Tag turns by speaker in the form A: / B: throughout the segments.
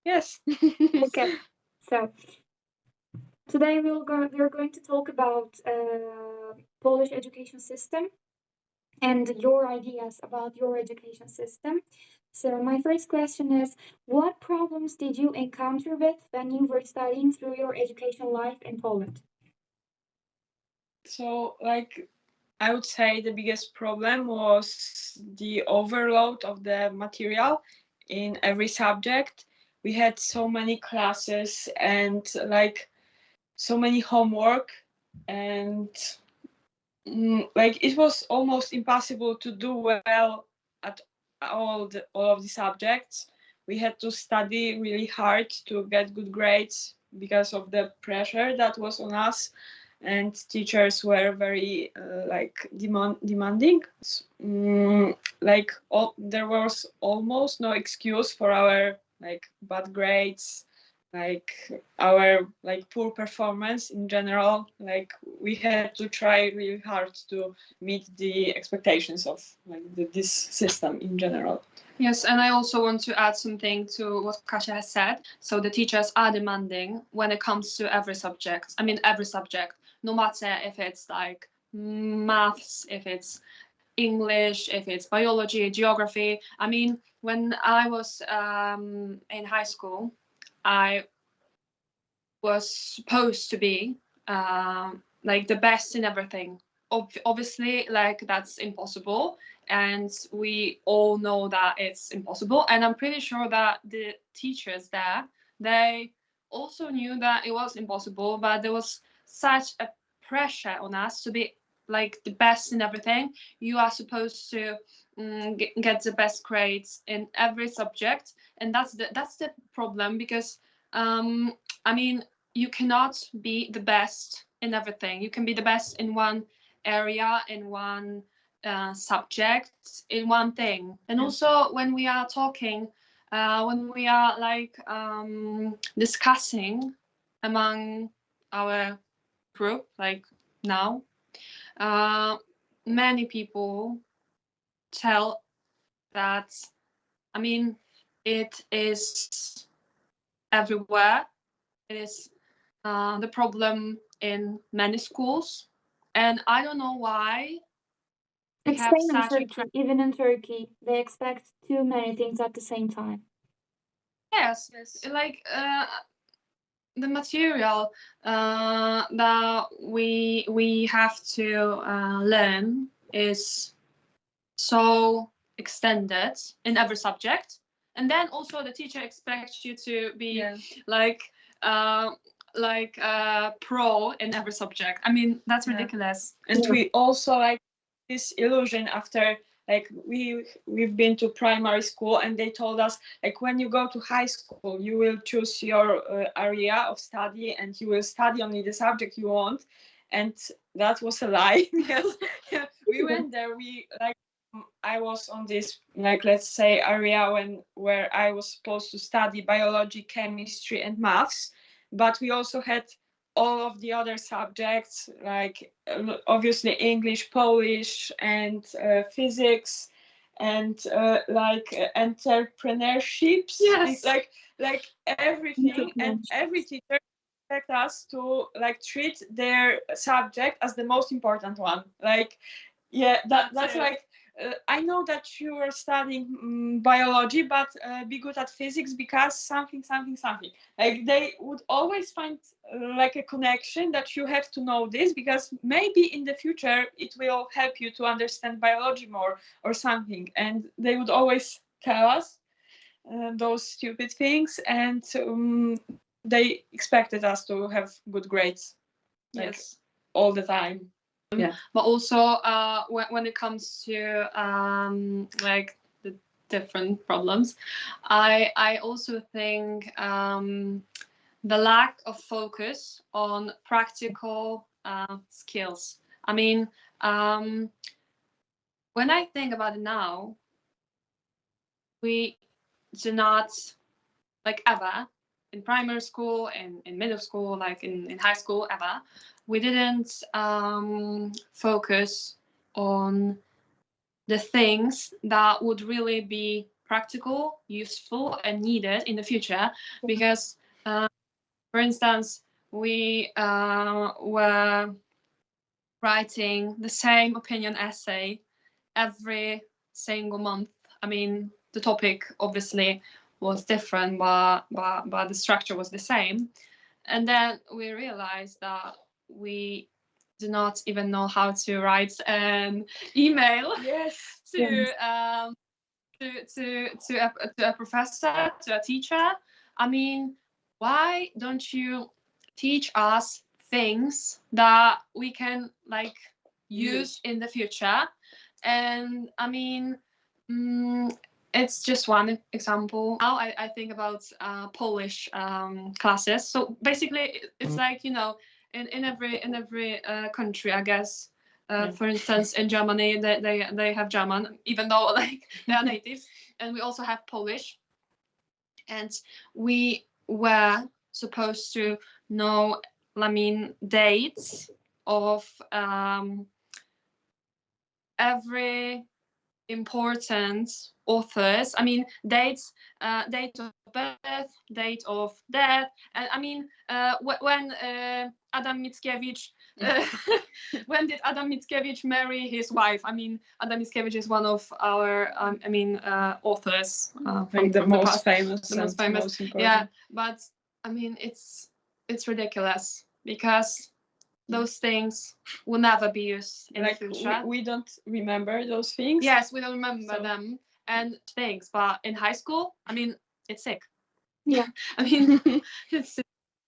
A: Yes.
B: Okay, so today we're going to talk about Polish education system and your ideas about your education system. So my first question is, what problems did you encounter with when you were studying through your education life in Poland?
A: So, like, I would say the biggest problem was the overload of the material in every subject. We had so many classes and like so many homework, and like it was almost impossible to do well at all of the subjects. We had to study really hard to get good grades because of the pressure that was on us, and teachers were very like demanding. Like there was almost no excuse for our like bad grades, like our like poor performance in general. Like we had to try really hard to meet the expectations of like this system in general.
C: Yes, and I also want to add something to what Kasia has said. So the teachers are demanding when it comes to every subject. I mean, every subject, no matter if it's like maths, if it's English, if it's biology, geography. I mean, when I was in high school, I was supposed to be like the best in everything. Obviously, like that's impossible, and we all know that it's impossible. And I'm pretty sure that the teachers there, they also knew that it was impossible, but there was such a pressure on us to be like the best in everything. You are supposed to get the best grades in every subject, and that's the problem because I mean, you cannot be the best in everything. You can be the best in one area, in one subject, in one thing. And also, when we are talking, when we are like discussing among our group, like now, uh, many people tell that, I mean, it is everywhere. It is the problem in many schools, and I don't know why we
B: It's
C: have
B: same in
C: such a
B: Turkey. Even in Turkey, they expect too many things at the same time.
C: yes, like the material that we have to learn is so extended in every subject, and then also the teacher expects you to be like uh, pro in every subject. I mean, that's ridiculous.
A: And we also like this illusion after like we've been to primary school, and they told us like when you go to high school you will choose your area of study and you will study only the subject you want, and that was a lie. Yes. Yeah, we went there, we like I was on this like let's say area where I was supposed to study biology, chemistry and maths, but we also had all of the other subjects like obviously English, Polish and physics and like entrepreneurships.
C: Yes.
A: Like everything, and every teacher expect us to like treat their subject as the most important one. Like yeah, that's like I know that you are studying biology, but be good at physics because something. Like they would always find like a connection that you have to know this because maybe in the future it will help you to understand biology more or something. And they would always tell us those stupid things, and they expected us to have good grades. Like,
C: Yes.
A: all the time.
C: Yeah. But also when it comes to like the different problems, I also think the lack of focus on practical skills. I mean, when I think about it now, we do not like ever in primary school and in middle school, like in high school ever, we didn't focus on the things that would really be practical, useful, and needed in the future. Because, for instance, we were writing the same opinion essay every single month. I mean, the topic obviously was different, but the structure was the same. And then we realized that we do not even know how to write an email to a professor, to a teacher. I mean, why don't you teach us things that we can like use in the future? And I mean, it's just one example. Now I think about Polish classes. So basically, it's like, you know, in every country, I guess. For instance, in Germany, they have German, even though like they are natives, and we also have Polish. And we were supposed to know, I mean, dates of every important authors. I mean, dates, date of birth, date of death, and I mean, when Adam Mickiewicz, when did Adam Mickiewicz marry his wife? I mean, Adam Mickiewicz is one of our, authors,
A: like the most famous,
C: the most famous.
A: Most important.
C: Yeah, but I mean, it's ridiculous because those things will never be used in
A: like
C: the future.
A: We don't remember those things.
C: Yes, we don't remember them and things, but in high school, I mean, it's sick.
B: Yeah.
C: I mean, it's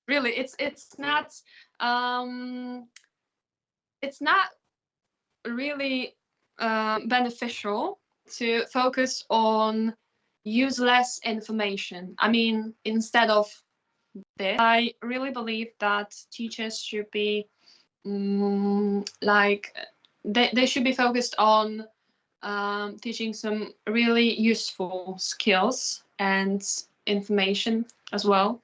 C: really, it's not really beneficial to focus on useless information. I mean, instead of this, I really believe that teachers should be like they should be focused on teaching some really useful skills and information as well.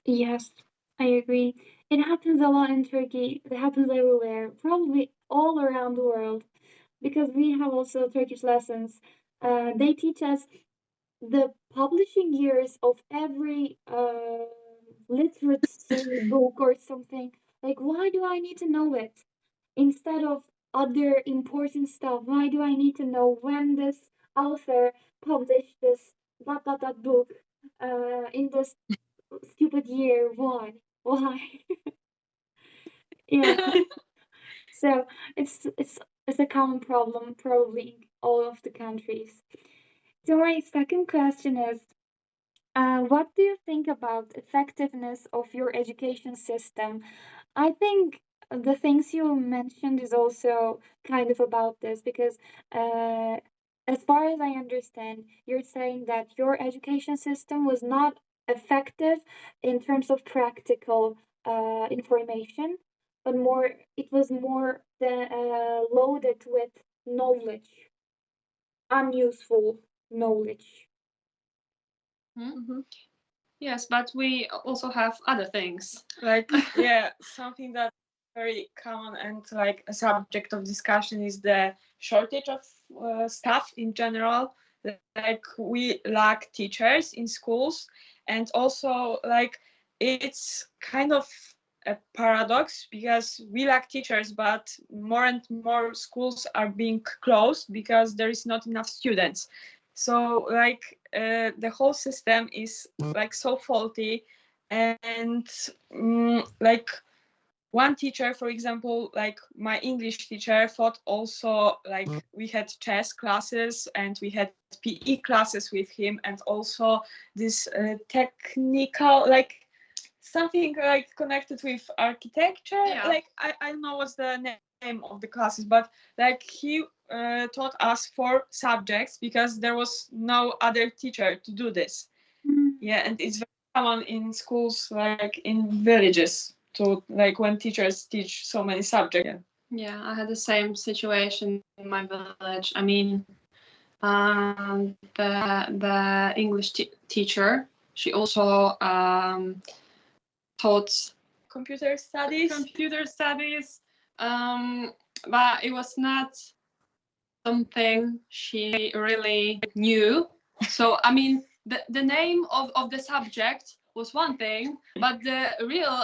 B: Yes, I agree. It happens a lot in Turkey. It happens everywhere, probably all around the world, because we have also Turkish lessons. They teach us the publishing years of every literature book or something. Like, why do I need to know it? Instead of other important stuff, why do I need to know when this author published this dot book in this stupid year? Why? Why? Yeah. So it's a common problem probably in all of the countries. So my second question is, what do you think about effectiveness of your education system? I think the things you mentioned is also kind of about this because, as far as I understand, you're saying that your education system was not effective in terms of practical information, but more it was more loaded with knowledge, unuseful knowledge.
C: Mm-hmm. Yes, but we also have other things.
A: Like something that very common and like a subject of discussion is the shortage of staff in general. Like we lack teachers in schools, and also like it's kind of a paradox because we lack teachers, but more and more schools are being closed because there is not enough students. So like the whole system is like so faulty, and like one teacher, for example, like my English teacher thought also like we had chess classes and we had PE classes with him, and also this technical, like something like connected with architecture. Like I don't know what's the name of the classes, but like he taught us 4 subjects because there was no other teacher to do this. Yeah, and it's very common in schools, like in villages, to like when teachers teach so many subjects.
C: Yeah, I had the same situation in my village. I mean, the English teacher, she also taught
A: computer studies.
C: But it was not something she really knew. So I mean, the name of the subject was one thing, but the real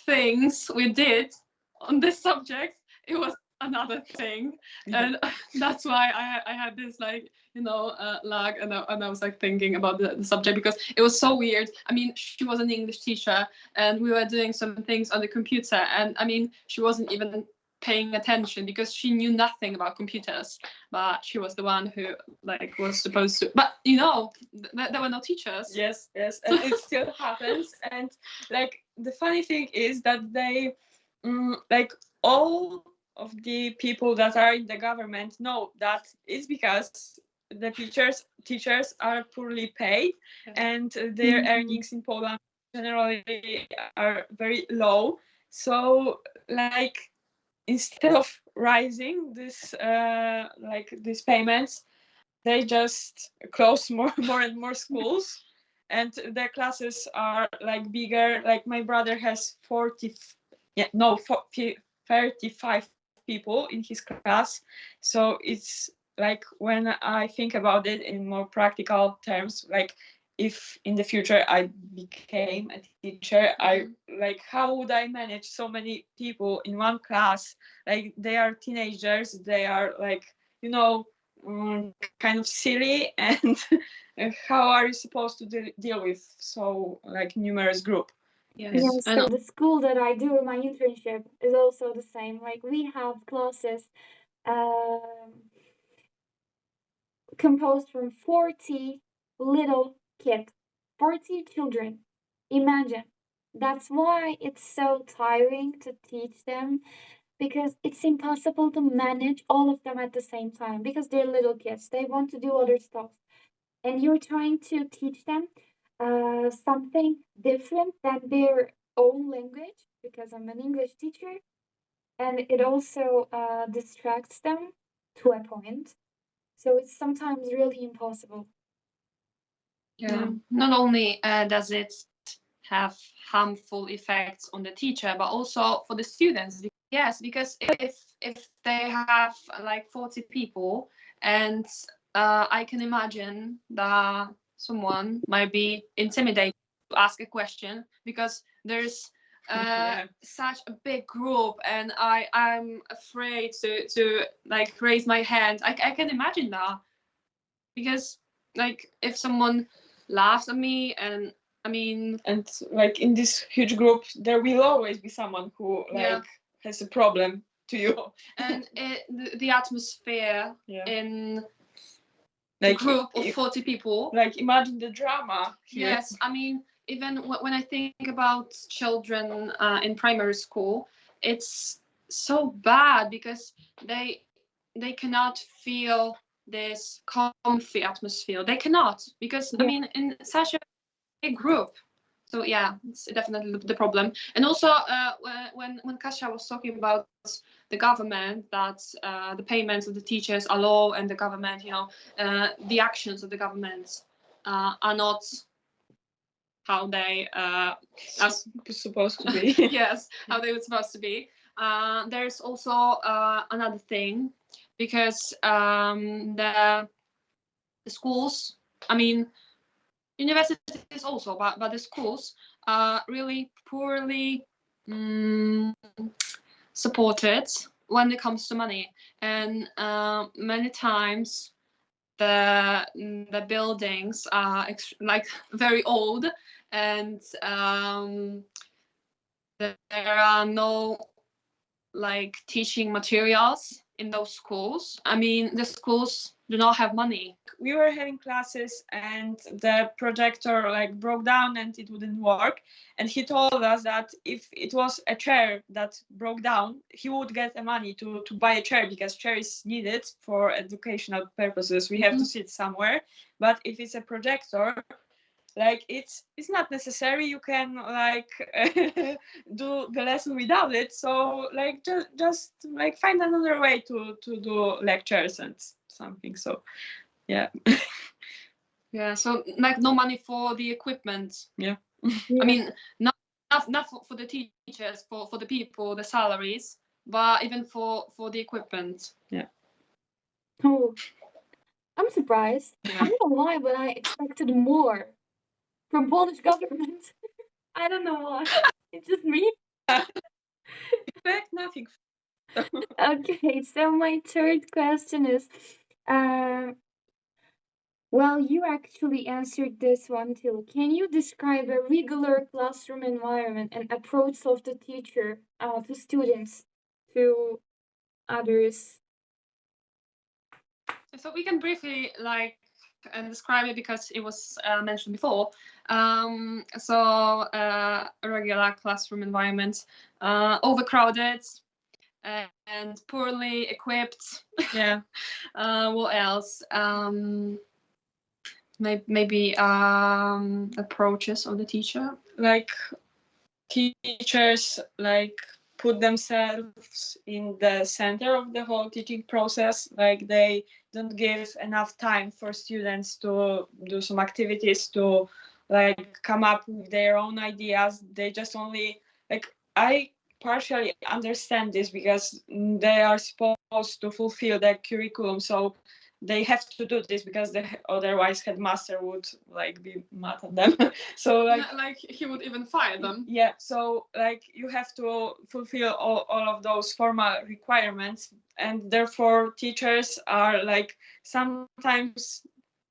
C: things we did on this subject, it was another thing. And that's why I had this like, you know, lag, and I was like thinking about the subject, because it was so weird. I mean, she was an English teacher and we were doing some things on the computer, and I mean, she wasn't even paying attention because she knew nothing about computers, but she was the one who like was supposed to, but you know, there were no teachers.
A: Yes, and it still happens. And like the funny thing is that they like all of the people that are in the government know that it's because the teachers are poorly paid, and their earnings in Poland generally are very low. So like instead of rising this like these payments, they just close more and more schools, and their classes are like bigger. Like my brother has 35 people in his class. So it's like, when I think about it in more practical terms, like if in the future I became a teacher, I like, how would I manage so many people in one class? Like they are teenagers, they are like, you know, kind of silly, and how are you supposed to deal with so like numerous group?
B: Yes, so the school that I do my internship is also the same. Like we have classes um, composed from 40 little kids, 40 children. Imagine. That's why it's so tiring to teach them, because it's impossible to manage all of them at the same time because they're little kids. They want to do other stuff. And you're trying to teach them something different than their own language, because I'm an English teacher, and it also distracts them to a point. So it's sometimes really impossible.
C: Yeah. Not only does it have harmful effects on the teacher, but also for the students. Yes, because if they have like 40 people, and I can imagine that someone might be intimidated to ask a question because there's such a big group, and I'm afraid to like raise my hand. I can imagine that, because like if someone laughs at me, and I mean,
A: And like in this huge group, there will always be someone who like has a problem to you.
C: And the atmosphere in a
A: Like
C: group of 40 people.
A: Like imagine the drama here.
C: Yes, I mean, even when I think about children in primary school, it's so bad because they cannot feel this comfy atmosphere. They cannot, because I mean, in such a big group. So yeah, it's definitely the problem. And also when Kasia was talking about the government, that the payments of the teachers are low, and the government, you know, the actions of the government are not how they are
A: supposed to be.
C: yes, how they were supposed to be. There's also another thing, because the schools, I mean, universities also, but the schools are really poorly supported when it comes to money, and many times the buildings are like very old, and there are no like teaching materials in those schools. I mean, the schools do not have money.
A: We were having classes and the projector like broke down and it wouldn't work, and he told us that if it was a chair that broke down, he would get the money to buy a chair, because chair is needed for educational purposes. We have to sit somewhere. But if it's a projector, like it's not necessary, you can like do the lesson without it. So like just like find another way to do lectures and something. So yeah.
C: Yeah, so like no money for the equipment.
A: Yeah.
C: I mean, not for the teachers, for the people, the salaries, but even for the equipment.
B: Oh, I'm surprised.
C: Yeah.
B: I don't know why, but I expected more from Polish government. I don't know why. It's just me.
A: Expect nothing.
B: Okay, so my third question is, uh, well, you actually answered this one too. Can you describe a regular classroom environment and approach of the teacher to students, to others?
C: So we can briefly describe it because it was mentioned before. A regular classroom environment, overcrowded and poorly equipped.
A: Yeah.
C: What else? Maybe approaches of the teacher.
A: Like teachers put themselves in the center of the whole teaching process. Like they don't give enough time for students to do some activities, to come up with their own ideas. They just only I partially understand this because they are supposed to fulfill their curriculum, so they have to do this because otherwise headmaster would be mad at them. So
C: he would even fire them.
A: Yeah, so you have to fulfill all of those formal requirements, and therefore teachers are sometimes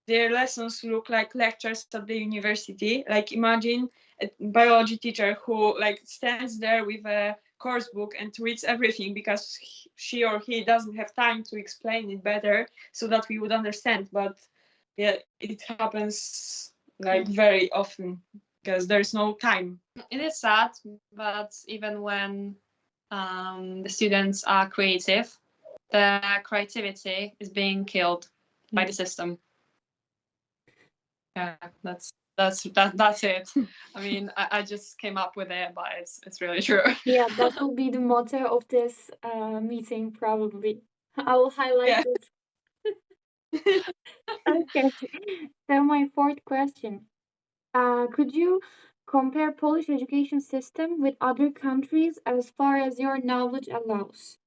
A: their lessons look like lectures at the university. Imagine a biology teacher who stands there with a course book and reads everything because she or he doesn't have time to explain it better so that we would understand. But yeah, it happens very often because there's no time.
C: It is sad, but even when the students are creative, their creativity is being killed by the system. Yeah, that's it. I mean, I just came up with it, but it's really true.
B: Yeah, that will be the motto of this meeting, probably. I will highlight it. Okay. So my fourth question. Could you compare Polish education system with other countries as far as your knowledge allows?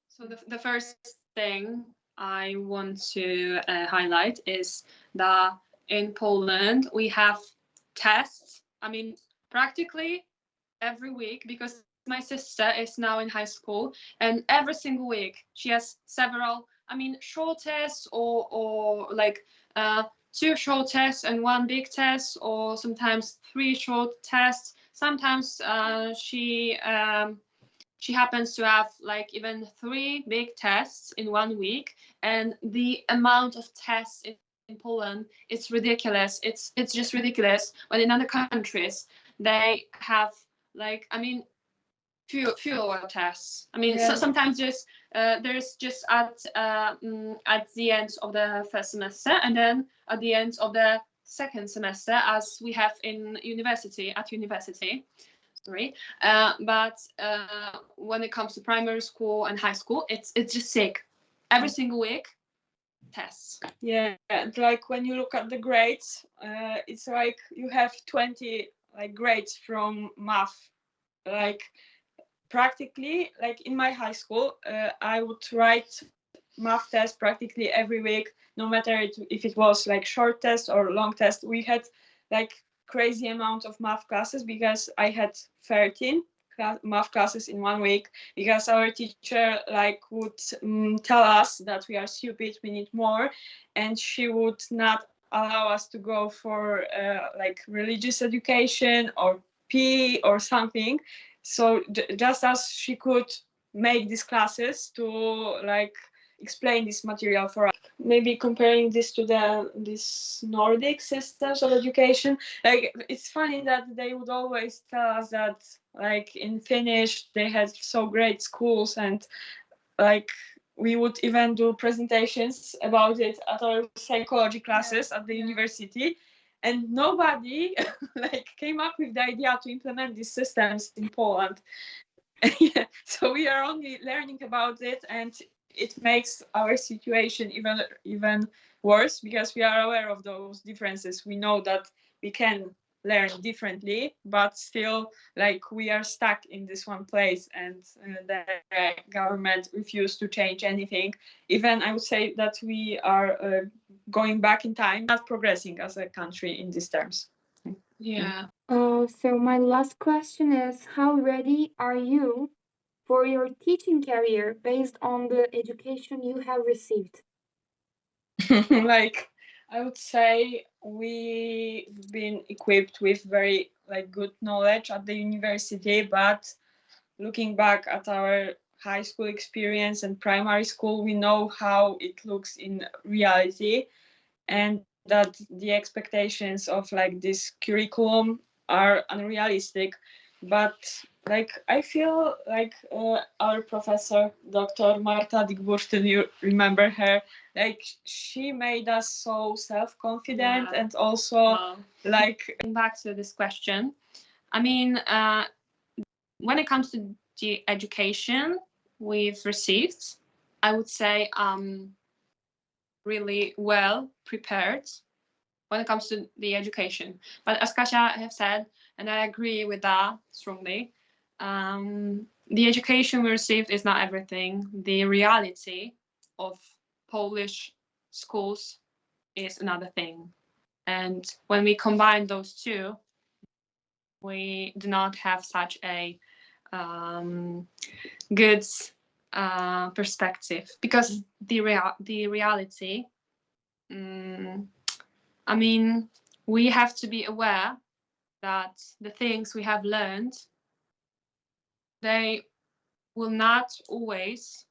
C: So the first thing I want to highlight is that in Poland we have tests. I mean, practically every week, because my sister is now in high school, and every single week she has several. I mean, short tests or two short tests and one big test, or sometimes three short tests. Sometimes she happens to have even three big tests in 1 week, and the amount of tests in Poland, it's ridiculous. It's just ridiculous. When in other countries they have fewer tests. I mean, so sometimes there's just at the end of the first semester, and then at the end of the second semester, as we have in university. Sorry, but when it comes to primary school and high school, it's just sick. Every single week, tests.
A: Yeah, and when you look at the grades, it's you have 20 grades from math. Practically, in my high school, I would write math test practically every week, no matter if it was short test or long test. We had crazy amount of math classes because I had 13 math classes in 1 week, because our teacher would tell us that we are stupid, we need more, and she would not allow us to go for religious education or PE or something. So just as she could make these classes to explain this material for us. Maybe comparing this to these Nordic systems of education, it's funny that they would always tell us that in Finnish they had so great schools, and we would even do presentations about it at our psychology classes at the university, and nobody came up with the idea to implement these systems in Poland. Yeah, so we are only learning about it, and it makes our situation even worse because we are aware of those differences. We know that we can learn differently, but still like we are stuck in this one place, and the government refused to change anything. Even I would say that we are going back in time, not progressing as a country in these terms.
C: Yeah.
B: So my last question is, how ready are you for your teaching career based on the education you have received?
A: Like I would say we've been equipped with very like good knowledge at the university, but looking back at our high school experience and primary school, we know how it looks in reality, and that the expectations of like this curriculum are unrealistic. But like I feel like our professor Dr. Marta Digbursten, you remember her, like she made us so self-confident.
C: Yeah.
A: And also like
C: Back to this question, I mean, when it comes to the education we've received, I would say really well prepared when it comes to the education. But as Kasia have said, and I agree with that strongly, the education we received is not everything. The reality of Polish schools is another thing. And when we combine those two, we do not have such a good perspective, because the reality, I mean, we have to be aware that the things we have learned, they will not always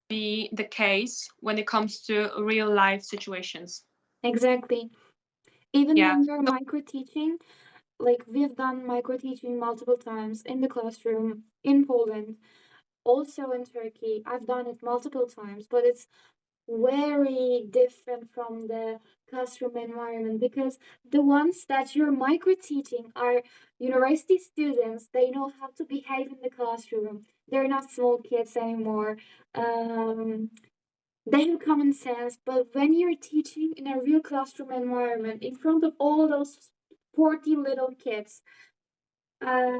C: be the case when it comes to real life situations.
B: Exactly. Even
C: Yeah.
B: when you're micro teaching, like we've done micro teaching multiple times in the classroom in Poland, also in Turkey. I've done it multiple times, but it's very different from the classroom environment, because the ones that you're micro teaching are university students. They know how to behave in the classroom. They're not small kids anymore. They have common sense. But when you're teaching in a real classroom environment in front of all those 40 little kids, uh,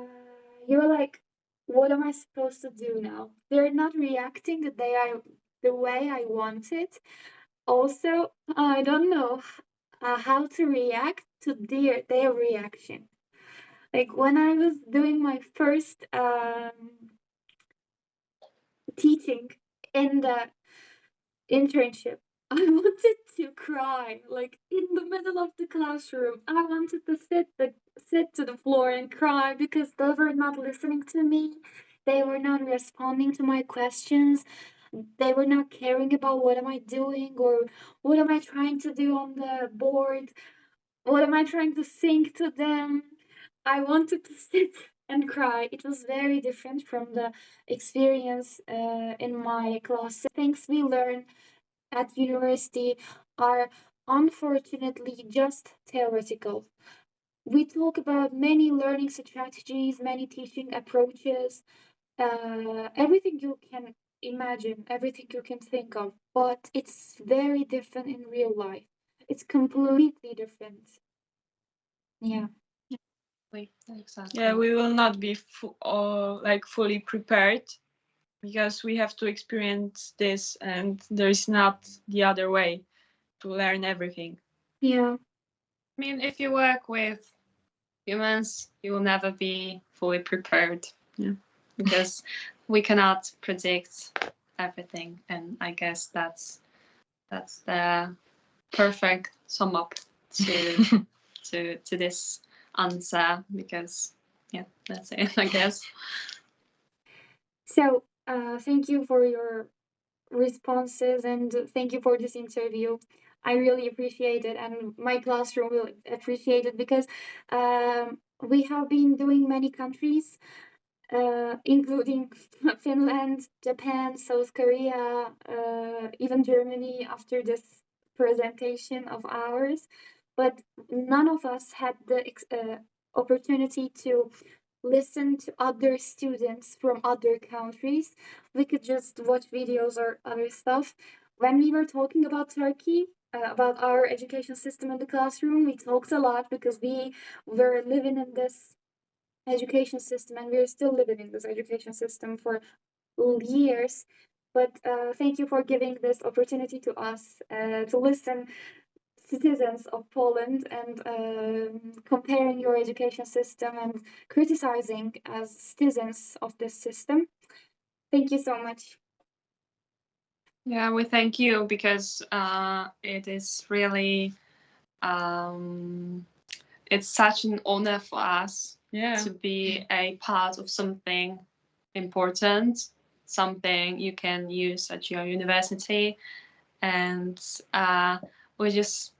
B: you're like, what am I supposed to do now? They're not reacting the way I want it. Also, I don't know how to react to their reaction. Like when I was doing my first teaching in the internship, I wanted to cry, like in the middle of the classroom. I wanted to sit to the floor and cry because they were not listening to me. They were not responding to my questions. They were not caring about what am I doing or what am I trying to do on the board. What am I trying to sing to them? I wanted to sit and cry. It was very different from the experience in my class. Things we learn at university are unfortunately just theoretical. We talk about many learning strategies, many teaching approaches, everything you can imagine, everything you can think of, but it's very different in real life. It's completely different. Yeah.
C: Exactly.
A: yeah, we will not be like fully prepared, because we have to experience this, and there is not the other way to learn everything.
B: Yeah.
C: I mean, if you work with humans, you will never be fully prepared.
A: Yeah.
C: Because we cannot predict everything, and I guess that's the perfect sum up to to this answer, because yeah, that's it, I guess.
B: So, thank you for your responses and thank you for this interview. I really appreciate it, and my classroom will appreciate it because we have been doing many countries, including Finland, Japan, South Korea, even Germany after this presentation of ours. But none of us had the opportunity to listen to other students from other countries. We could just watch videos or other stuff. When we were talking about Turkey, about our education system in the classroom. We talked a lot because we were living in this education system and we're still living in this education system for years. But thank you for giving this opportunity to us to listen citizens of Poland and comparing your education system and criticizing as citizens of this system. Thank you so much.
C: Yeah, we thank you because it is really it's such an honor for us to be a part of something important, something you can use at your university. And we just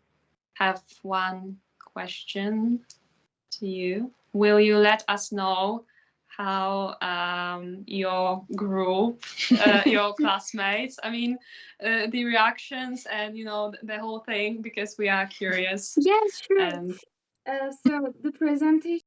C: have one question to you. Will you let us know how your group, your classmates, I mean, the reactions and, you know, the whole thing, because we are curious.
B: Yes, sure.
C: And
B: So the presentation